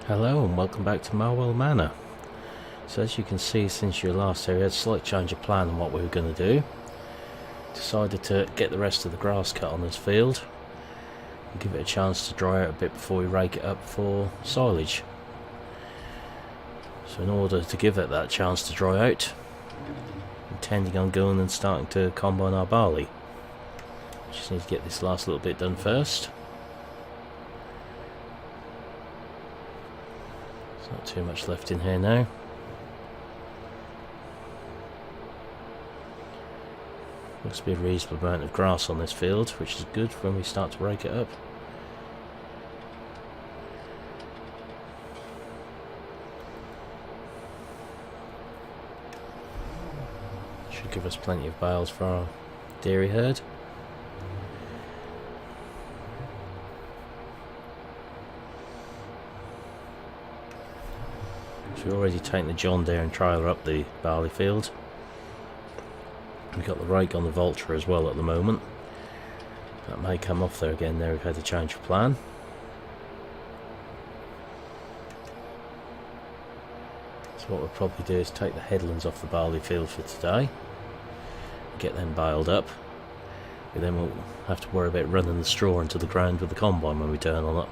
Hello and welcome back to Marwell Manor. So as you can see, since your last here, we had a slight change of plan on what we were going to do. Decided to get the rest of the grass cut on this field and give it a chance to dry out a bit before we rake it up for silage. So in order to give it that chance to dry out, intending on going and starting to combine our barley. Just need to get this last little bit done first. Not too much left in here now. Looks to be a reasonable amount of grass on this field, which is good when we start to rake it up. Should give us plenty of bales for our dairy herd. We've already taken the John Deere and trailer up the barley field. We've got the rake on the Vulture as well at the moment. That may come off there again. There we've had a change of plan. So what we'll probably do is take the headlands off the barley field for today. Get them baled up. And then we'll have to worry about running the straw into the ground with the combine when we turn on it.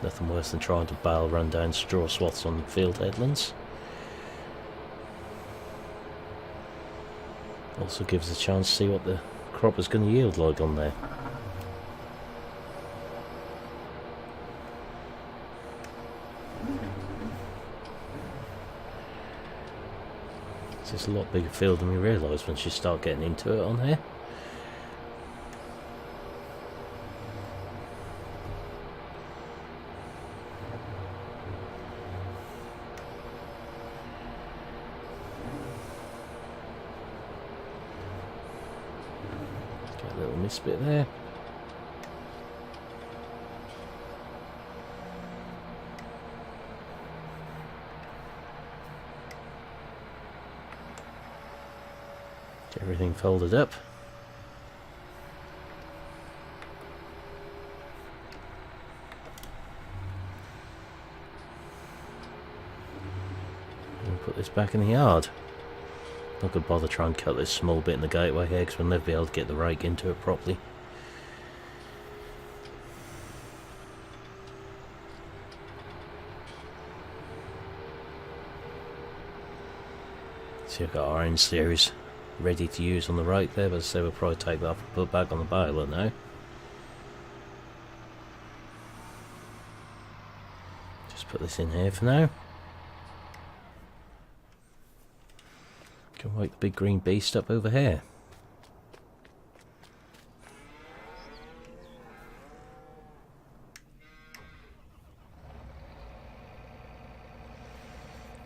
Nothing worse than trying to bale run down straw swaths on field headlands. Also gives us a chance to see what the crop is going to yield like on there. It's a lot bigger field than we realised once you start getting into it on here. Get a little miss bit there. Get everything folded up. And put this back in the yard. Not going to bother trying to cut this small bit in the gateway here because we'll never be able to get the rake into it properly. See, I've got our own series ready to use on the rake there, but as I say, we'll probably take that off and put it back on the baler now. Just put this in here for now. Can wake the big green beast up over here.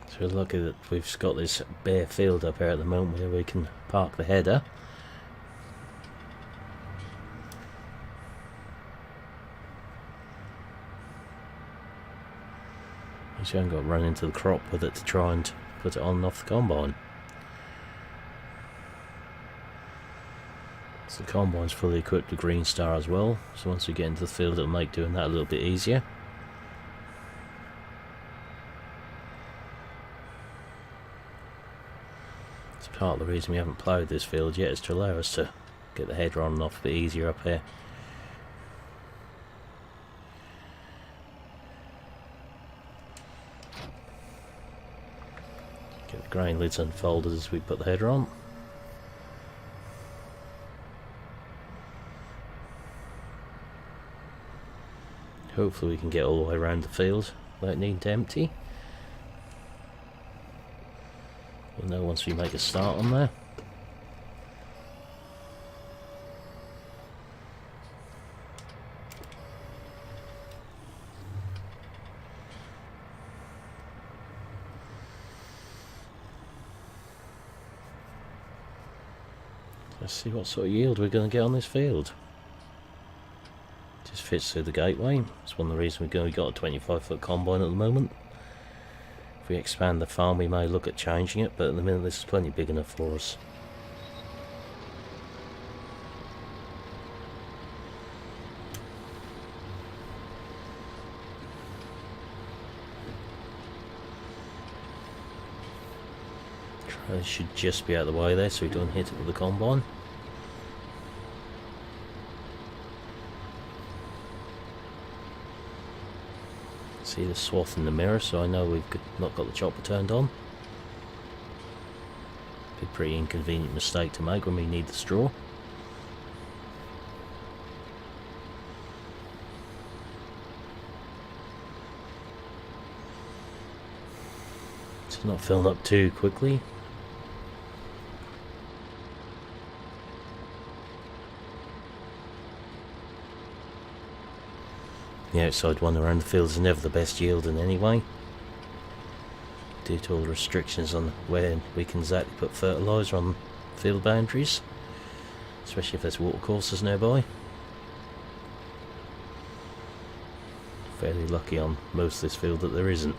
So we're lucky that we've got this bare field up here at the moment where we can park the header. You haven't got to run into the crop with it to try and put it on and off the combine. So the combine's fully equipped with Green Star as well, so once we get into the field it'll make doing that a little bit easier. It's part of the reason we haven't ploughed this field yet, is to allow us to get the header on and off a bit easier up here. Get the grain lids unfolded as we put the header on. Hopefully we can get all the way around the field without needing to empty. We'll know once we make a start on there. Let's see what sort of yield we're going to get on this field. Just fits through the gateway. It's one of the reasons we've got a 25-foot combine at the moment. If we expand the farm we may look at changing it, but at the minute this is plenty big enough for us. I should just be out of the way there so we don't hit it with the combine. See the swath in the mirror, so I know we've not got the chopper turned on. Be a pretty inconvenient mistake to make when we need the straw. It's not filling up too quickly. The outside one around the field is never the best yielding anyway, due to all the restrictions on where we can exactly put fertiliser on field boundaries, especially if there's water courses nearby. Fairly lucky on most of this field that there isn't.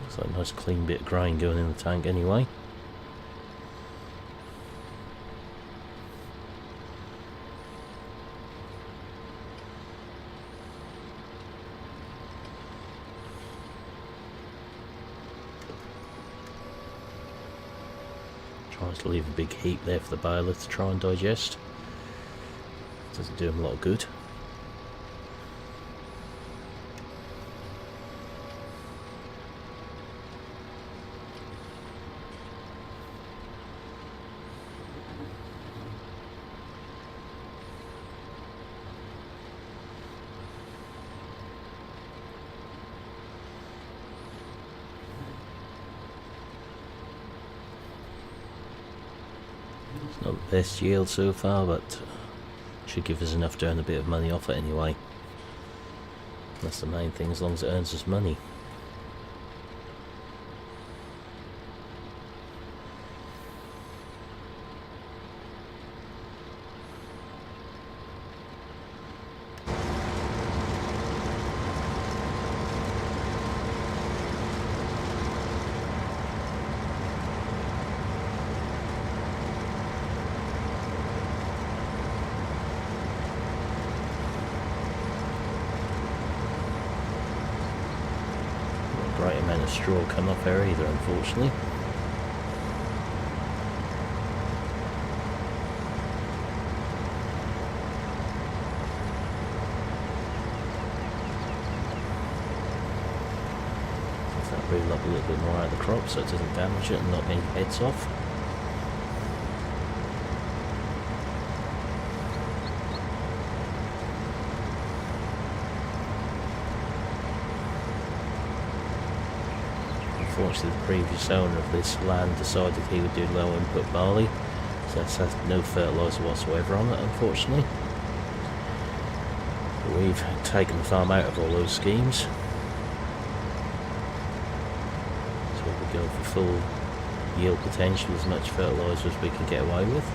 It's like a nice clean bit of grain going in the tank anyway. Tries to leave a big heap there for the baler to try and digest. Doesn't do him a lot of good. It's not the best yield so far, but should give us enough to earn a bit of money off it anyway. That's the main thing, as long as it earns us money. Great amount of straw come off there either, unfortunately. That reel up a little bit more out of the crop so it doesn't damage it and knock any heads off. Unfortunately, the previous owner of this land decided he would do low input barley, so that's had no fertiliser whatsoever on it, unfortunately. But we've taken the farm out of all those schemes, so we'll go for full yield potential, as much fertiliser as we can get away with.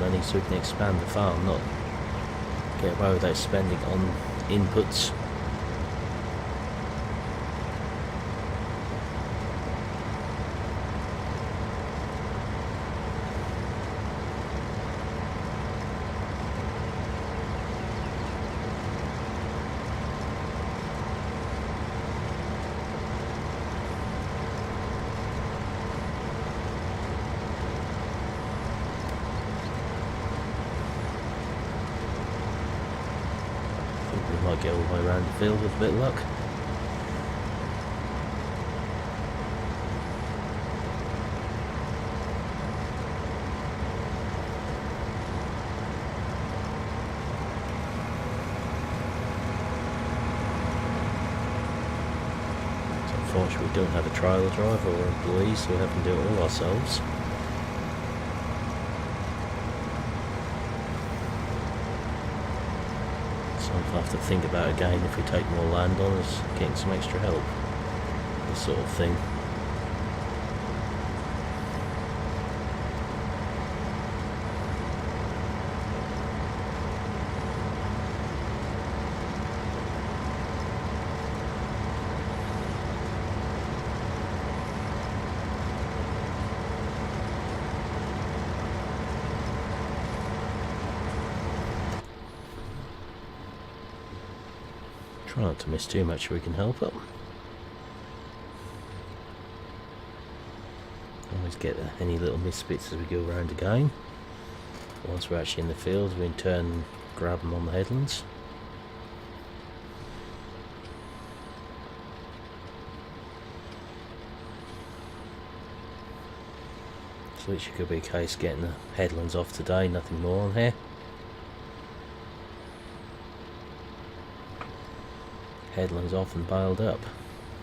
Money so we can expand the farm, not get away without spending on inputs. We might get all the way around the field with a bit of luck. Unfortunately, we don't have a trailer driver or employees, so we have to do it all ourselves. I'll have to think about again if we take more land on us, getting some extra help. This sort of thing. Try not to miss too much so we can help up. Always get any little misfits as we go around again. Once we're actually in the field, we in turn grab them on the headlands. So it could be a case getting the headlands off today, nothing more on here. Headlands off and bailed up,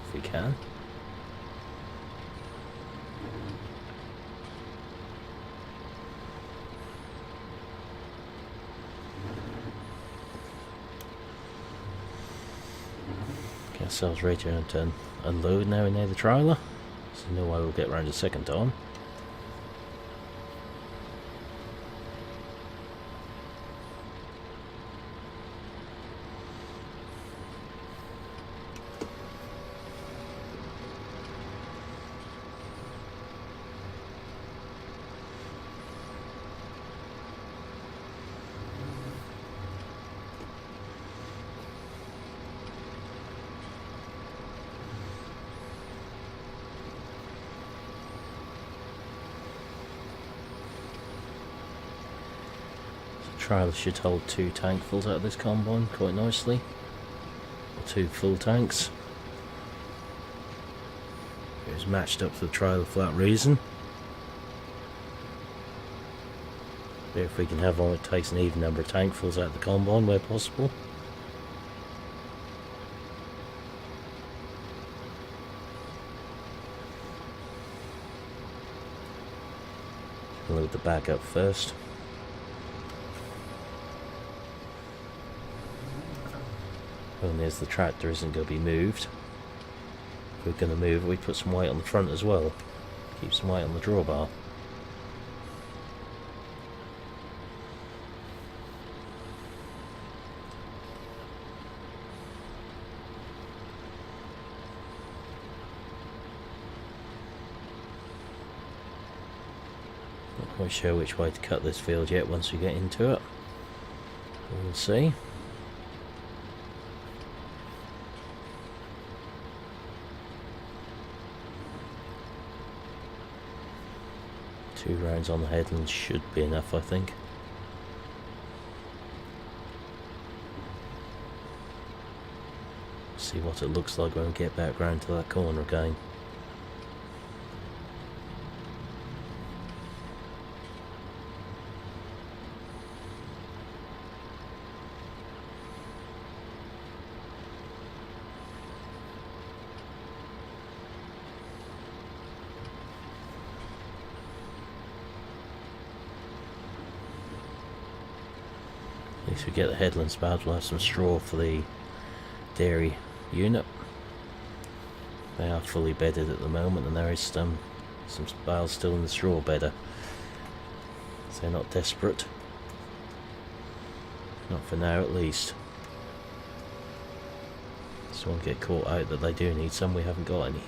if we can. Get ourselves ready to unload now in near the trailer, so no way we'll get around a second time. Trailer should hold 2 tankfuls out of this combine quite nicely, or 2 full tanks. It was matched up to the trailer for that reason. But if we can have one, it takes an even number of tankfuls out of the combine where possible. Load the bag up first. Well, there's the tractor isn't going to be moved. If we're going to move it, we put some weight on the front as well. Keep some weight on the drawbar. Not quite sure which way to cut this field yet once we get into it. We'll see. Two rounds on the headlands should be enough, I think. See what it looks like when we get back round to that corner again. At least we get the headlands back, we'll have some straw for the dairy unit. They are fully bedded at the moment, and there is some bales still in the straw bedder, so they're not desperate. Not for now at least. Just won't get caught out that they do need some, we haven't got any.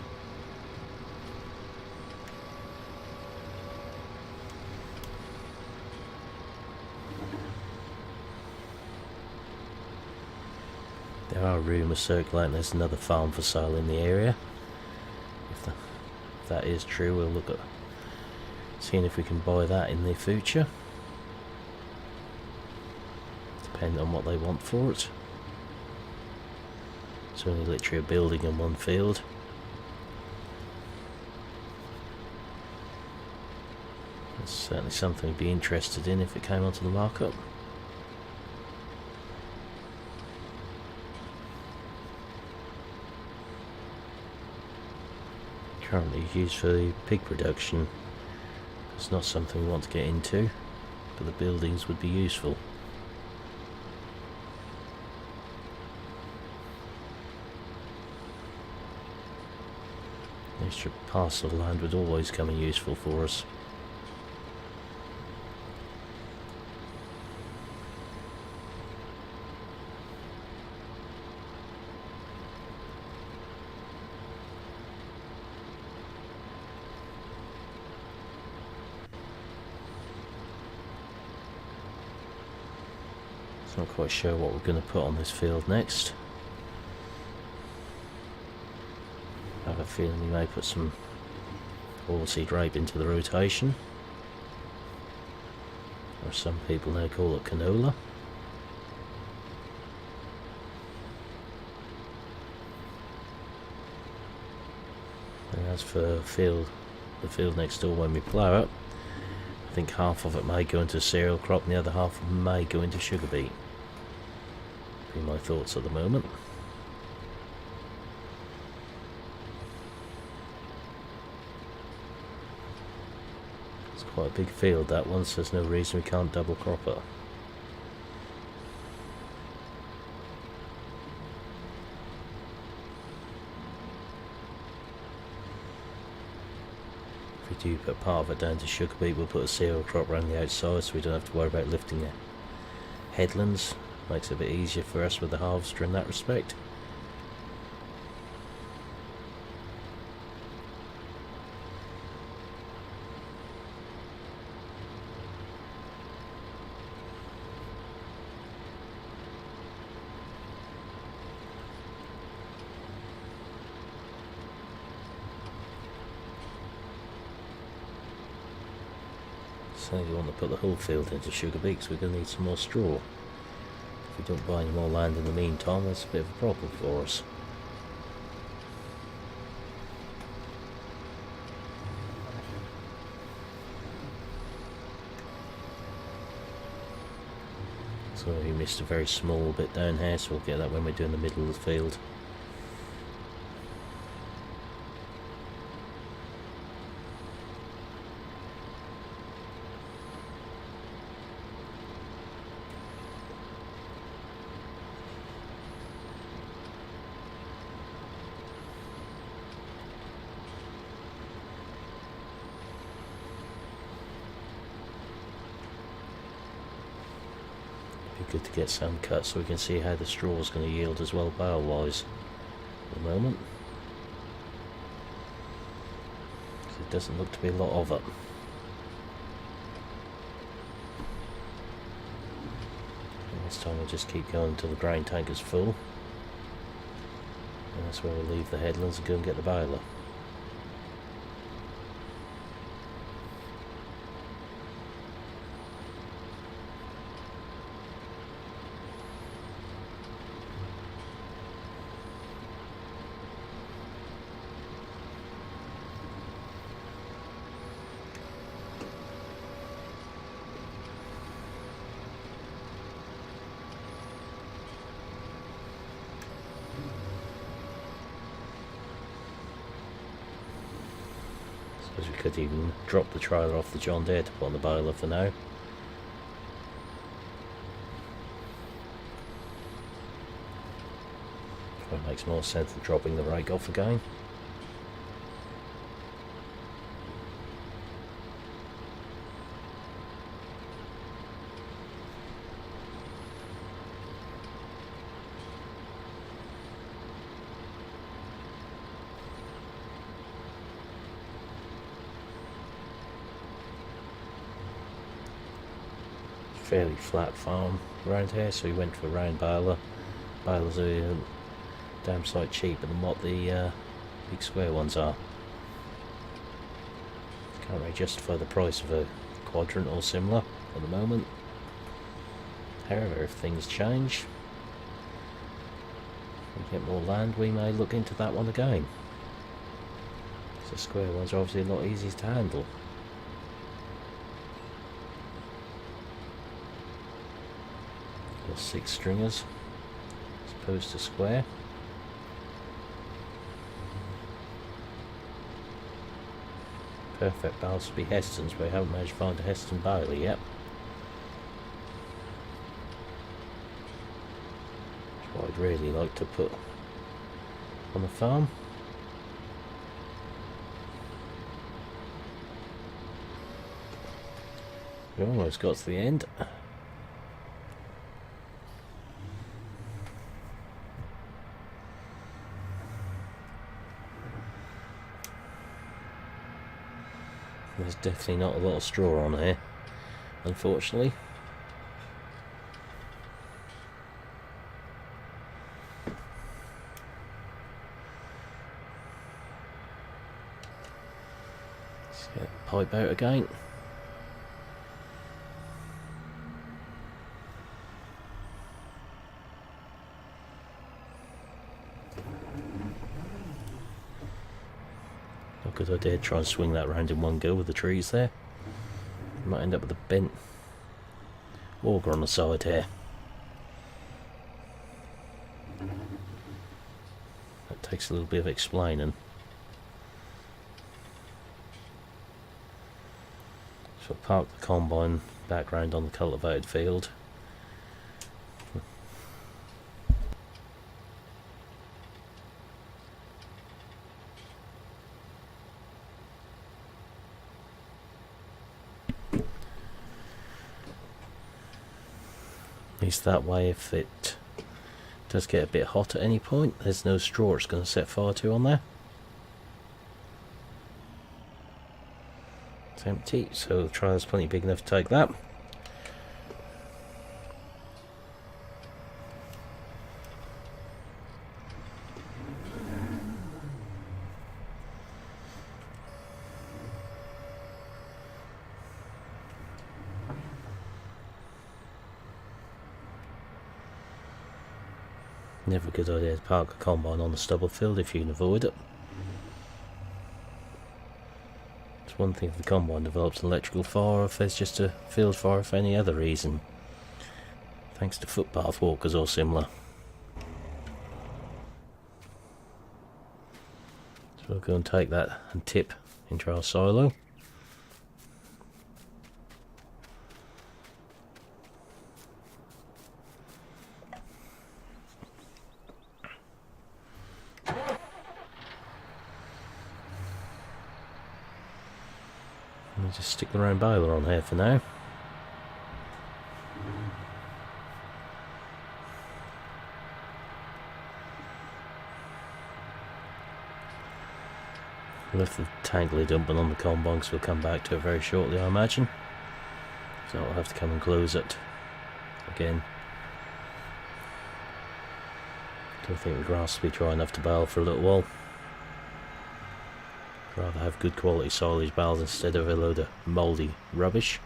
There are rumours circulating there's another farm for sale in the area. If that is true, we'll look at seeing if we can buy that in the future. Depending on what they want for it. It's only literally a building in one field. It's certainly something to be interested in if it came onto the market. Currently used for the pig production. It's not something we want to get into, but the buildings would be useful. An extra parcel of land would always come in useful for us. Not quite sure what we're going to put on this field next. I have a feeling we may put some oilseed rape into the rotation, or some people now call it canola. And as for the field next door, when we plough it, I think half of it may go into cereal crop and the other half may go into sugar beet. Be my thoughts at the moment. It's quite a big field, that one, so there's no reason we can't double crop it. If we do put part of it down to sugar beet, we'll put a cereal crop around the outside so we don't have to worry about lifting the headlands. Makes it a bit easier for us with the harvester in that respect. So you want to put the whole field into sugar beet because we're going to need some more straw. If we don't buy any more land in the meantime, that's a bit of a problem for us. So we missed a very small bit down here, so we'll get that when we're doing the middle of the field. Good to get some cut so we can see how the straw is going to yield as well bale wise at the moment. It doesn't look to be a lot of it. And this time we'll just keep going until the grain tank is full, and that's where we'll leave the headlands and go and get the baler. Suppose we could even drop the trailer off the John Deere to put on the baler for now. Probably makes more sense than dropping the rake off again. Fairly flat farm around here, so we went for a round baler. Balers are damn sight cheaper than what the big square ones are. Can't really justify the price of a quadrant or similar at the moment. However, if things change, we get more land, we may look into that one again. The square ones are obviously a lot easier to handle. Got 6 stringers as opposed to square. Perfect balance to be Heston's, but we haven't managed to find a Heston baler yet. That's what I'd really like to put on the farm. We almost got to the end. There's definitely not a lot of straw on here, unfortunately. Let's get the pipe out again. Not a good idea to try and swing that round in one go with the trees there. You might end up with a bent auger on the side here. That takes a little bit of explaining. So I'll park the combine background on the cultivated field. At least that way, if it does get a bit hot at any point, there's no straw it's going to set fire to on there. It's empty, so the trailer's plenty big enough to take that. Never a good idea to park a combine on the stubble field if you can avoid it. It's one thing if the combine develops an electrical fire, if there's just a field fire for any other reason. Thanks to footpath walkers or similar. So we'll go and take that and tip into our silo. Just stick the round baler on here for now. Left the tank lid open on the combine, so we'll come back to it very shortly, I imagine. So I'll have to come and close it again. Don't think the grass will be dry enough to bale for a little while. Rather have good quality silage bales instead of a load of mouldy rubbish.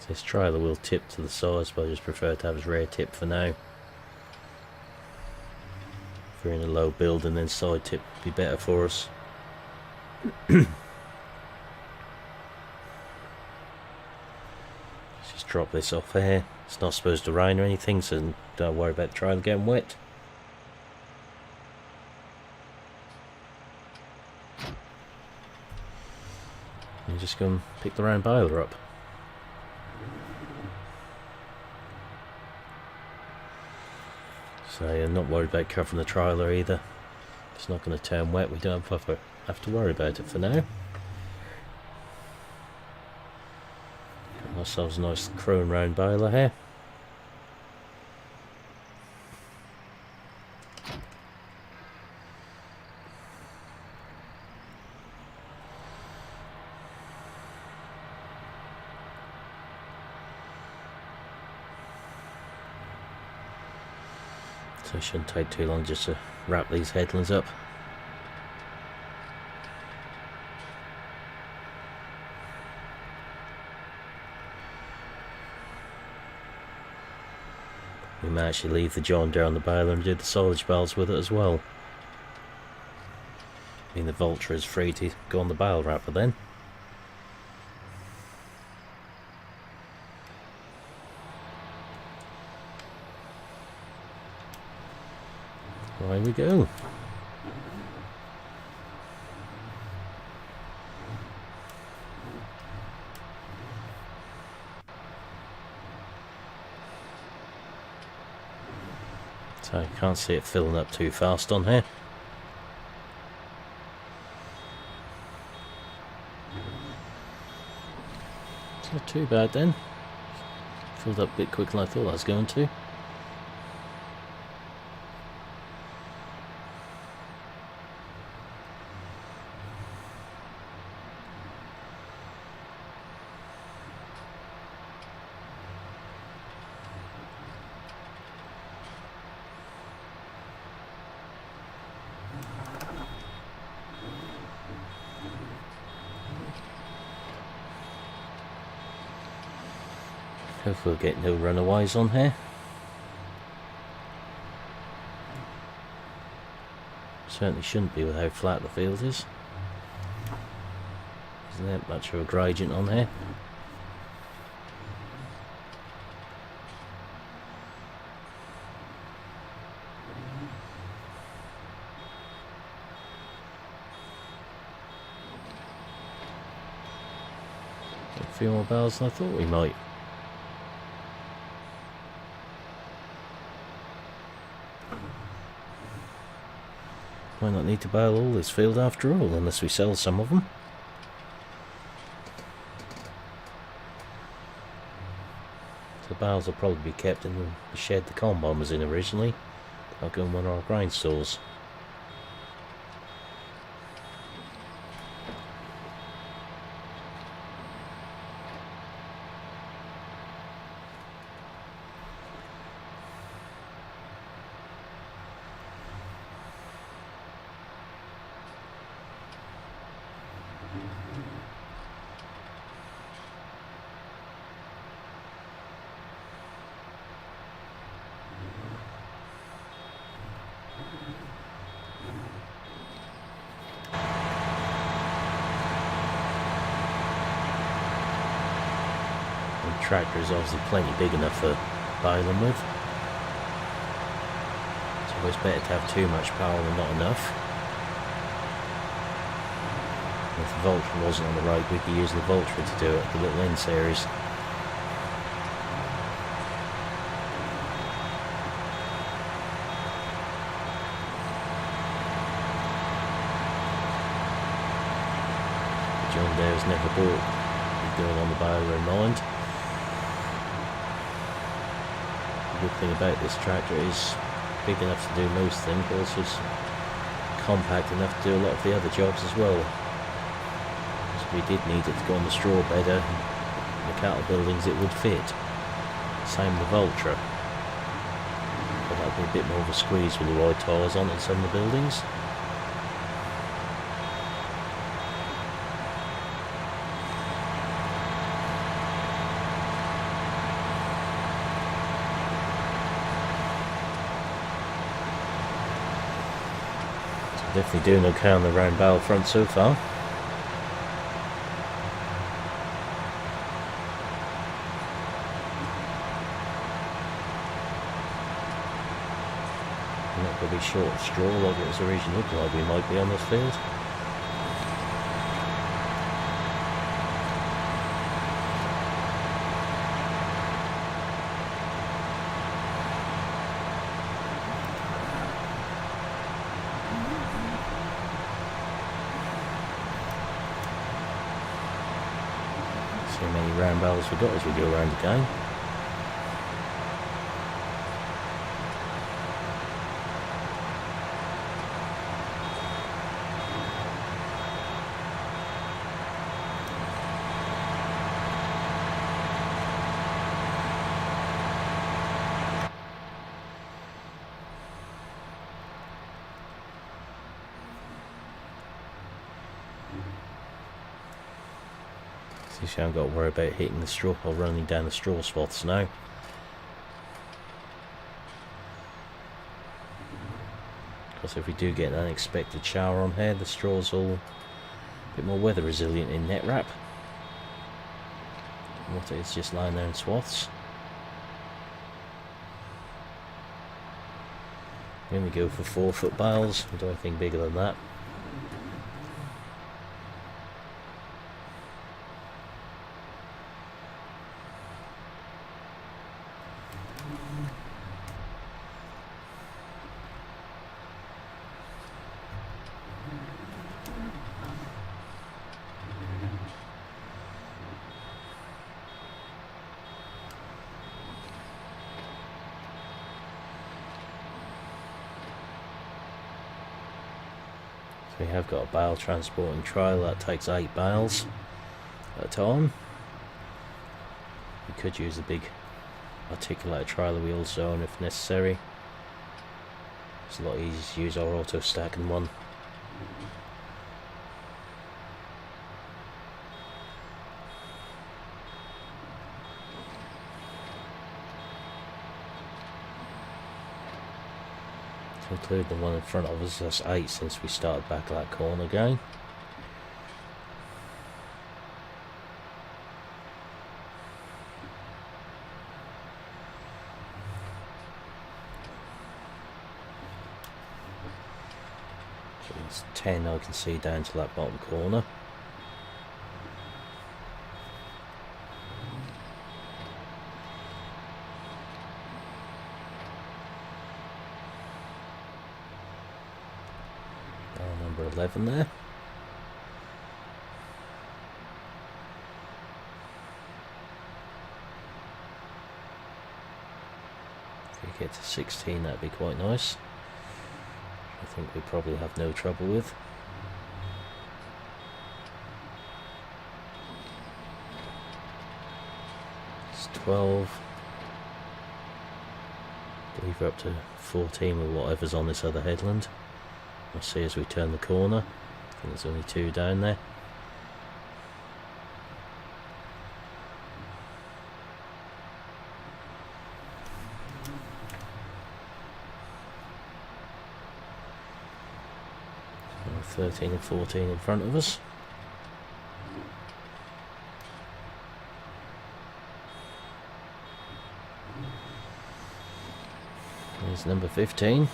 This trailer will tip to the sides, but I just prefer to have his rear tip for now. If we're in a low building, then side tip would be better for us. Let's just drop this off here. It's not supposed to rain or anything, so don't worry about the trailer getting wet. And just go and pick the round baler up. So I'm not worried about covering the trailer either. It's not going to turn wet, we don't have to worry about it for now. Got ourselves a nice chrome round baler here. So it shouldn't take too long just to wrap these headlands up. We may actually leave the John Deere on the baler and do the silage bales with it as well. I mean, the Vulture is free to go on the bale wrapper then. There we go. So you can't see it filling up too fast on here. It's not too bad then. Filled up a bit quicker than I thought I was going to. Hopefully we'll get no runaways on here. Certainly shouldn't be with how flat the field is. Isn't there much of a gradient on here? A few more barrels than I thought we might. Might not need to bale all this field after all, unless we sell some of them. The bales will probably be kept in the shed the combine was in originally. I'll go in one of our grain stores. The tractor is obviously plenty big enough for baling with. It's always better to have too much power than not enough. If the Valtra wasn't on the road, we could use the Valtra to do it, the little N series. John Deere's never bought the girl on the baler in mind. The good thing about this tractor is big enough to do most things, but also it's compact enough to do a lot of the other jobs as well. So if we did need it to go on the straw bedder, the cattle buildings, it would fit. Same with the Valtra. But that would be a bit more of a squeeze with the wide tyres on it in some of the buildings. Definitely doing okay on the round barrel front so far. We're not going to be short of straw like it was originally looked like we might be on this field. See how many round barrels we've got as we go around again. So you haven't got to worry about hitting the straw or running down the straw swaths now. Because if we do get an unexpected shower on here, the straw's all a bit more weather resilient in net wrap. What it is just lying there in swaths. Then we go for 4-foot bales. We do anything bigger than that. We have got a bale transporting trailer that takes 8 bales at a time. We could use a big articulated trailer wheel zone if necessary. It's a lot easier to use our auto stacking one. To include the one in front of us, that's 8 since we started back that corner again. It's 10 I can see down to that bottom corner. Number 11 there. If we get to 16, that'd be quite nice. I think we probably have no trouble with. It's 12. I believe we're up to 14 with whatever's on this other headland. We'll see as we turn the corner. I think there's only 2 down there. So 13 and 14 in front of us. There's number 15.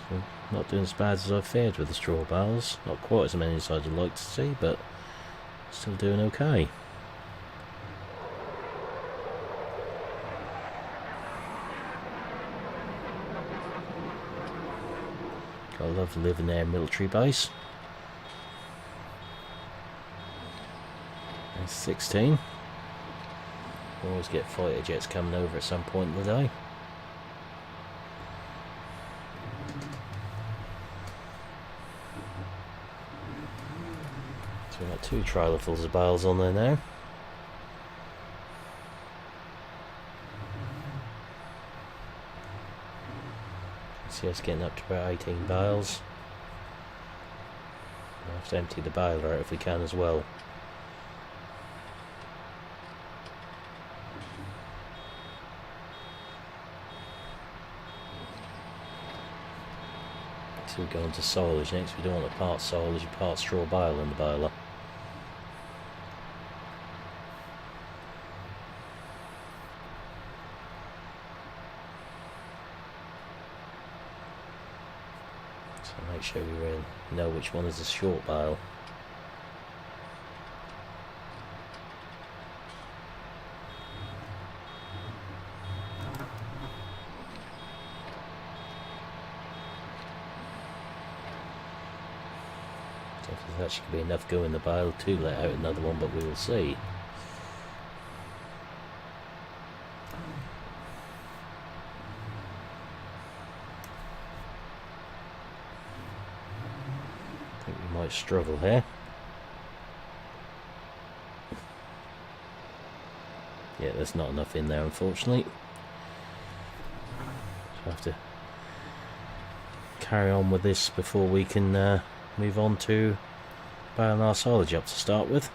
So not doing as bad as I feared with the straw bales. Not quite as many as I'd like to see, but still doing okay. I love living there, military base. There's 16. Always get fighter jets coming over at some point in the day. So we've got 2 trailerfuls of bales on there now. See us getting up to about 18 bales. We'll have to empty the baler out if we can as well. So we go on to silage next. We don't want to part silage and part straw bale in the baler. So make sure we really know which one is a short bale. So if there's actually be enough go in the bale to let out another one, but we will see. I think we might struggle here. Yeah, there's not enough in there, unfortunately. So I have to carry on with this before we can move on to baling our silage up to start with.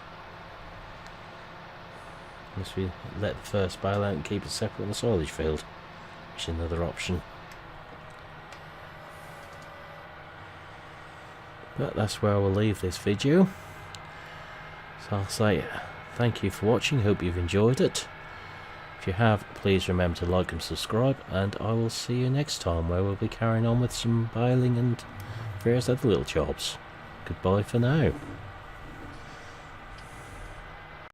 Unless we let the first bale out and keep it separate on the silage field, which is another option. But that's where I will leave this video. So I'll say thank you for watching, hope you've enjoyed it. If you have, please remember to like and subscribe, and I will see you next time where we'll be carrying on with some baling and various other little jobs. Goodbye for now.